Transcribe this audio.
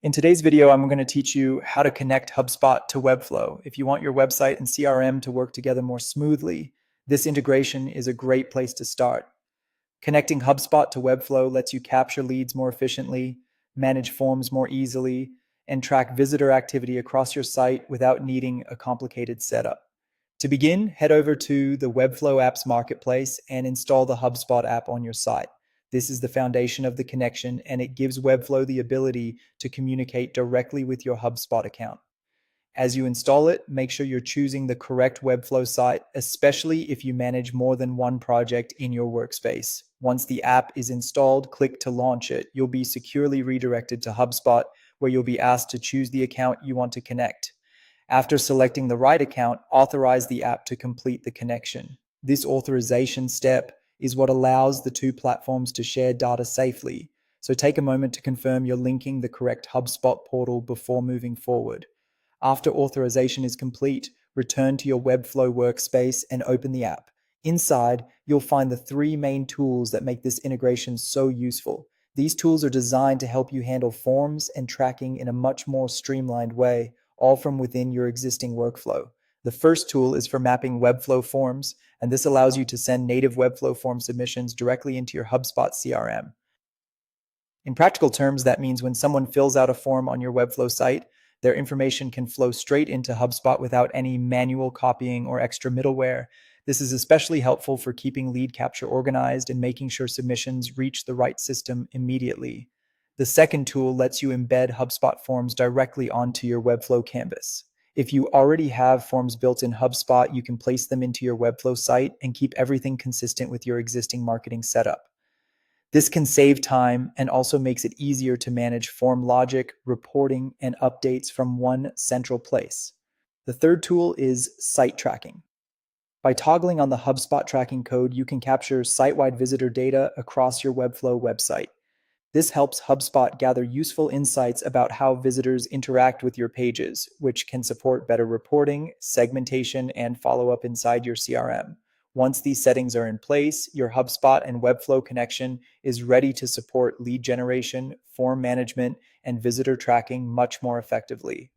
In today's video, I'm going to teach you how to connect HubSpot to Webflow. If you want your website and CRM to work together more smoothly, this integration is a great place to start. Connecting HubSpot to Webflow lets you capture leads more efficiently, manage forms more easily, and track visitor activity across your site without needing a complicated setup. To begin, head over to the Webflow apps marketplace and install the HubSpot app on your site. This is the foundation of the connection, and it gives Webflow the ability to communicate directly with your HubSpot account. As you install it, make sure you're choosing the correct Webflow site, especially if you manage more than one project in your workspace. Once the app is installed, click to launch it. You'll be securely redirected to HubSpot, where you'll be asked to choose the account you want to connect. After selecting the right account, authorize the app to complete the connection. This authorization step is what allows the two platforms to share data safely. So take a moment to confirm you're linking the correct HubSpot portal before moving forward. After authorization is complete, return to your Webflow workspace and open the app. Inside, you'll find the three main tools that make this integration so useful. These tools are designed to help you handle forms and tracking in a much more streamlined way, all from within your existing workflow. The first tool is for mapping Webflow forms, and this allows you to send native Webflow form submissions directly into your HubSpot CRM. In practical terms, that means when someone fills out a form on your Webflow site, their information can flow straight into HubSpot without any manual copying or extra middleware. This is especially helpful for keeping lead capture organized and making sure submissions reach the right system immediately. The second tool lets you embed HubSpot forms directly onto your Webflow canvas. If you already have forms built in HubSpot, you can place them into your Webflow site and keep everything consistent with your existing marketing setup. This can save time and also makes it easier to manage form logic, reporting, and updates from one central place. The third tool is site tracking. By toggling on the HubSpot tracking code, you can capture site-wide visitor data across your Webflow website. This helps HubSpot gather useful insights about how visitors interact with your pages, which can support better reporting, segmentation, and follow-up inside your CRM. Once these settings are in place, your HubSpot and Webflow connection is ready to support lead generation, form management, and visitor tracking much more effectively.